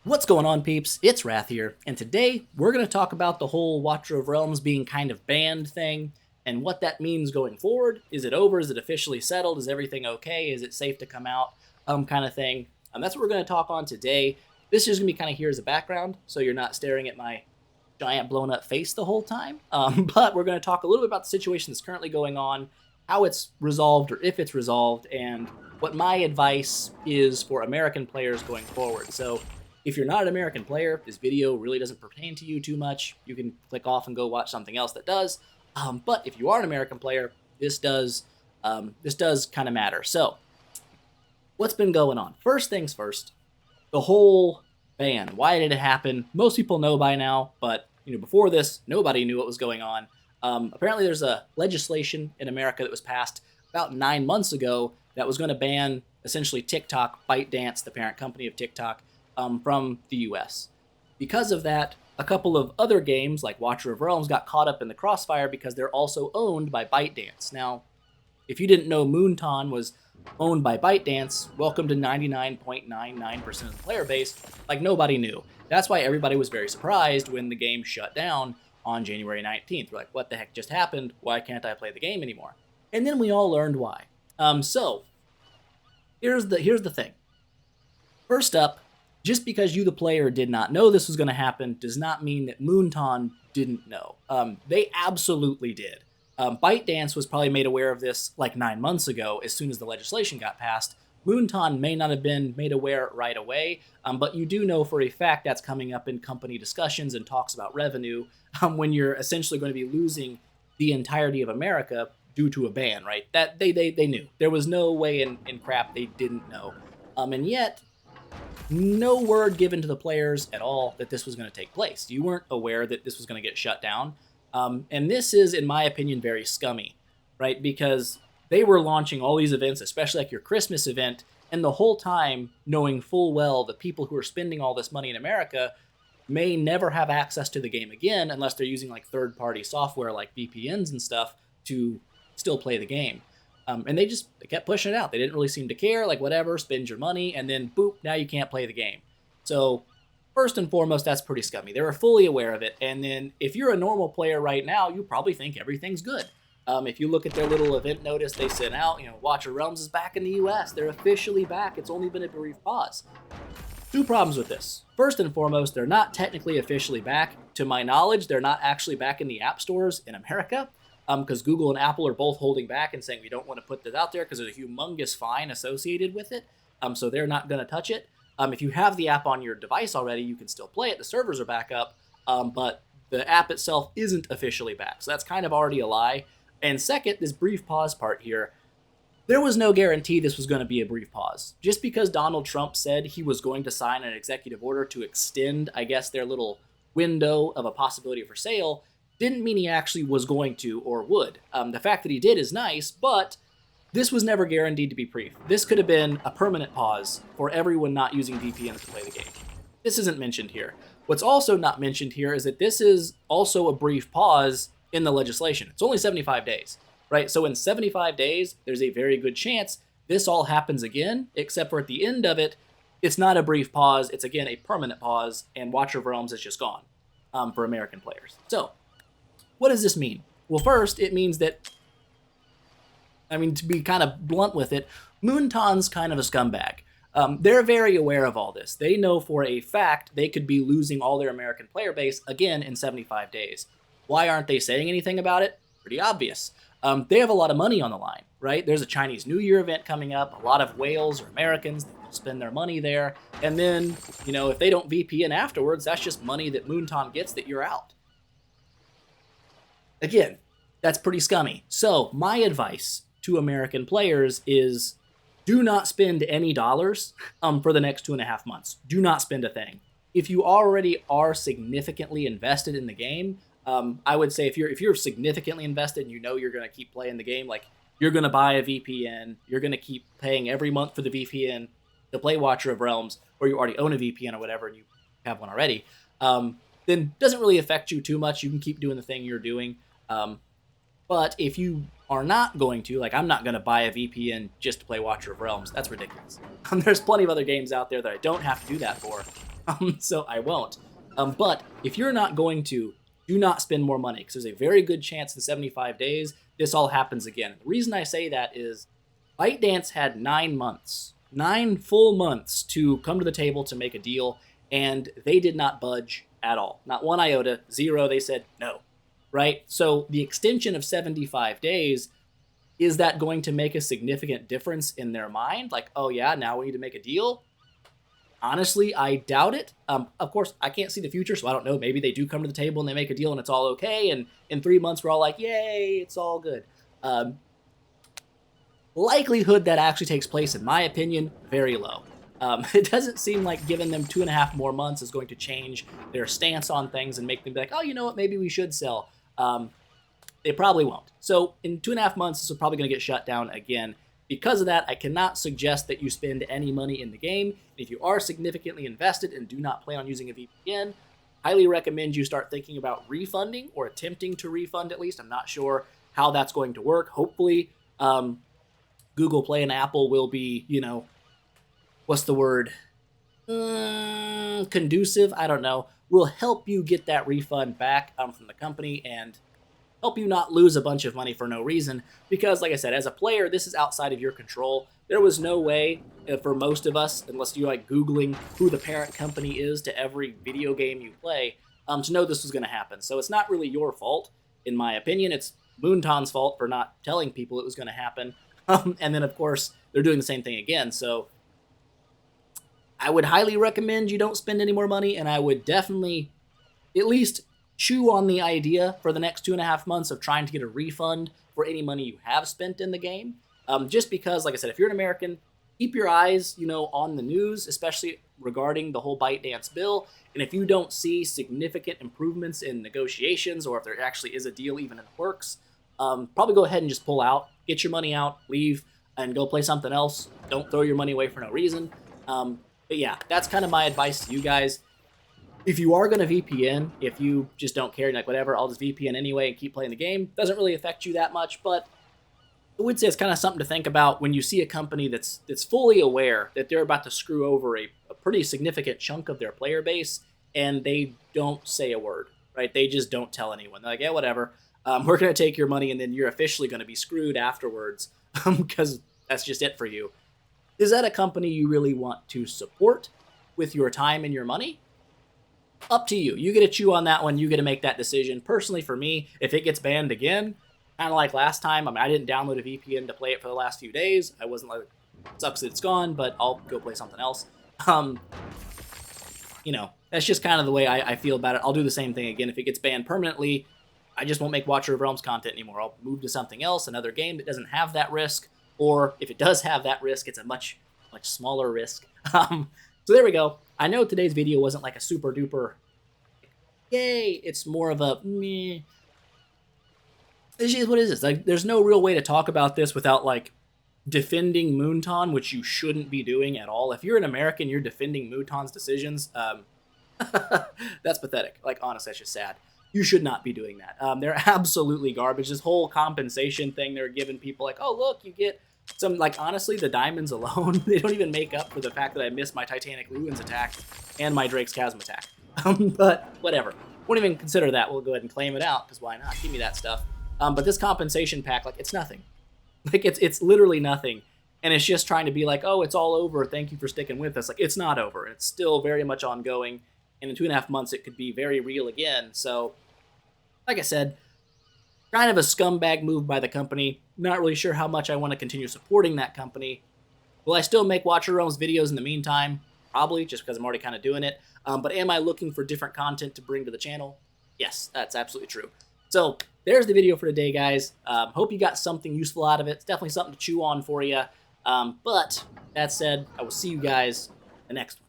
What's going on, peeps? It's Wrath here, and today we're going to talk about the whole Watcher of Realms being kind of banned thing and what that means going forward. Is it over? Is it officially settled? Is everything okay? Is it safe to come out? Kind of thing. That's what we're going to talk on today. This is going to be kind of here as a background, so you're not staring at my giant blown up face the whole time. But we're going to talk a little bit about the situation that's currently going on, how it's resolved or if it's resolved, and what my advice is for American players going forward. So if you're not an American player, this video really doesn't pertain to you too much. You can click off and go watch something else that does. But if you are an American player, this does kind of matter. So, what's been going on? First things first, the whole ban. Why did it happen? Most people know by now, but before this, nobody knew what was going on. Apparently, there's a legislation in America that was passed about 9 months ago that was going to ban essentially TikTok, ByteDance, the parent company of TikTok, from the US. Because of that, a couple of other games like Watcher of Realms got caught up in the crossfire because they're also owned by ByteDance. Now, if you didn't know Moonton was owned by ByteDance, welcome to 99.99% of the player base, like nobody knew. That's why everybody was very surprised when the game shut down on January 19th. We're like, what the heck just happened? Why can't I play the game anymore? And then we all learned why. So, here's the thing. First up, just because you, the player, did not know this was going to happen does not mean that Moonton didn't know. They absolutely did. ByteDance was probably made aware of this like 9 months ago as soon as the legislation got passed. Moonton may not have been made aware right away, but you do know for a fact that's coming up in company discussions and talks about revenue when you're essentially going to be losing the entirety of America due to a ban, right? That they knew. There was no way in crap they didn't know. And yet, no word given to the players at all that this was going to take place. You weren't aware that this was going to get shut down. And this is, in my opinion, very scummy, right? Because they were launching all these events, especially like your Christmas event, and the whole time knowing full well the people who are spending all this money in America may never have access to the game again unless they're using like third-party software like VPNs and stuff to still play the game. And they kept pushing it out. They didn't really seem to care, like whatever, spend your money, and then boop, now you can't play the game. So first and foremost, that's pretty scummy. They were fully aware of it, and then if you're a normal player right now, you probably think everything's good. If you look at their little event notice they sent out, Watcher Realms is back in the US. They're officially back. It's only been a brief pause. Two problems with this. First and foremost, they're not technically officially back. To my knowledge, they're not actually back in the app stores in America. Because Google and Apple are both holding back and saying we don't want to put this out there because there's a humongous fine associated with it. So they're not going to touch it. If you have the app on your device already, you can still play it. The servers are back up, but the app itself isn't officially back. So that's kind of already a lie. And second, this brief pause part here, there was no guarantee this was going to be a brief pause. Just because Donald Trump said he was going to sign an executive order to extend, I guess, their little window of a possibility for sale, didn't mean he actually was going to or would. The fact that he did is nice, but this was never guaranteed to be brief. This could have been a permanent pause for everyone not using VPNs to play the game. This isn't mentioned here. What's also not mentioned here is that this is also a brief pause in the legislation. It's only 75 days, right? So in 75 days, there's a very good chance this all happens again, except for at the end of it, it's not a brief pause. It's, again, a permanent pause, and Watcher of Realms is just gone for American players. So, what does this mean? Well, first, it means that, to be kind of blunt with it, Moonton's kind of a scumbag. They're very aware of all this. They know for a fact they could be losing all their American player base again in 75 days. Why aren't they saying anything about it? Pretty obvious. They have a lot of money on the line, right? There's a Chinese New Year event coming up. A lot of whales or Americans spend their money there. And then, if they don't VPN afterwards, that's just money that Moonton gets that you're out. Again, that's pretty scummy. So my advice to American players is do not spend any dollars for the next 2.5 months. Do not spend a thing. If you already are significantly invested in the game, I would say if you're significantly invested and you're going to keep playing the game, like you're going to buy a VPN, you're going to keep paying every month for the VPN to play Watcher of Realms, or you already own a VPN or whatever and you have one already, then it doesn't really affect you too much. You can keep doing the thing you're doing. But if you are not going to, like I'm not going to buy a VPN just to play Watcher of Realms. That's ridiculous. There's plenty of other games out there that I don't have to do that for. So I won't. But if you're not going to, do not spend more money because there's a very good chance in 75 days this all happens again. The reason I say that is ByteDance had 9 months, 9 full months to come to the table to make a deal, and they did not budge at all. Not one iota, zero. They said no, right? So the extension of 75 days, is that going to make a significant difference in their mind? Like, oh yeah, now we need to make a deal? Honestly, I doubt it. Of course, I can't see the future, so I don't know. Maybe they do come to the table and they make a deal and it's all okay, and in 3 months we're all like, yay, it's all good. Likelihood that actually takes place, in my opinion, very low. It doesn't seem like giving them 2.5 more months is going to change their stance on things and make them be like, oh, you know what, maybe we should sell. They probably won't. So in 2.5 months, this is probably going to get shut down again. Because of that, I cannot suggest that you spend any money in the game. If you are significantly invested and do not plan on using a VPN, highly recommend you start thinking about refunding or attempting to refund at least. I'm not sure how that's going to work. Hopefully, Google Play and Apple will be, what's the word? Conducive, I don't know, will help you get that refund back from the company and help you not lose a bunch of money for no reason. Because, like I said, as a player, this is outside of your control. There was no way for most of us, unless you're like Googling who the parent company is to every video game you play, to know this was going to happen. So it's not really your fault, in my opinion. It's Moonton's fault for not telling people it was going to happen. And then, of course, they're doing the same thing again. So I would highly recommend you don't spend any more money, and I would definitely at least chew on the idea for the next 2.5 months of trying to get a refund for any money you have spent in the game. Just because, like I said, if you're an American, keep your eyes, on the news, especially regarding the whole ByteDance bill. And if you don't see significant improvements in negotiations, or if there actually is a deal even in the works, probably go ahead and just pull out, get your money out, leave, and go play something else. Don't throw your money away for no reason. But yeah, that's kind of my advice to you guys. If you are going to VPN, if you just don't care, like whatever, I'll just VPN anyway and keep playing the game. Doesn't really affect you that much, but I would say it's kind of something to think about when you see a company that's fully aware that they're about to screw over a pretty significant chunk of their player base, and they don't say a word, right? They just don't tell anyone. They're like, yeah, whatever. We're going to take your money, and then you're officially going to be screwed afterwards because that's just it for you. Is that a company you really want to support with your time and your money? Up to you. You get to chew on that one. You get to make that decision. Personally, for me, if it gets banned again, kind of like last time, I didn't download a VPN to play it for the last few days. I wasn't like, sucks that it's gone, but I'll go play something else. That's just kind of the way I feel about it. I'll do the same thing again. If it gets banned permanently, I just won't make Watcher of Realms content anymore. I'll move to something else, another game that doesn't have that risk. Or if it does have that risk, it's a much, much smaller risk. So there we go. I know today's video wasn't like a super duper, yay, it's more of a meh. This is what it is. Like, there's no real way to talk about this without like defending Moonton, which you shouldn't be doing at all. If you're an American, you're defending Moonton's decisions. That's pathetic. Like, honestly, that's just sad. You should not be doing that. They're absolutely garbage. This whole compensation thing they're giving people, like, oh, look, you get some, like, honestly, the diamonds alone, they don't even make up for the fact that I missed my Titanic Lewin's attack and my Drake's Chasm attack. But whatever. Won't even consider that. We'll go ahead and claim it out, because why not? Give me that stuff. But this compensation pack, like, it's nothing. Like, it's literally nothing. And it's just trying to be like, oh, it's all over. Thank you for sticking with us. Like, it's not over. It's still very much ongoing. And in 2.5 months, it could be very real again. So, like I said, kind of a scumbag move by the company. Not really sure how much I want to continue supporting that company. Will I still make Watcher Realms videos in the meantime? Probably, just because I'm already kind of doing it. But am I looking for different content to bring to the channel? Yes, that's absolutely true. So, there's the video for today, guys. Hope you got something useful out of it. It's definitely something to chew on for you. But, that said, I will see you guys in the next one.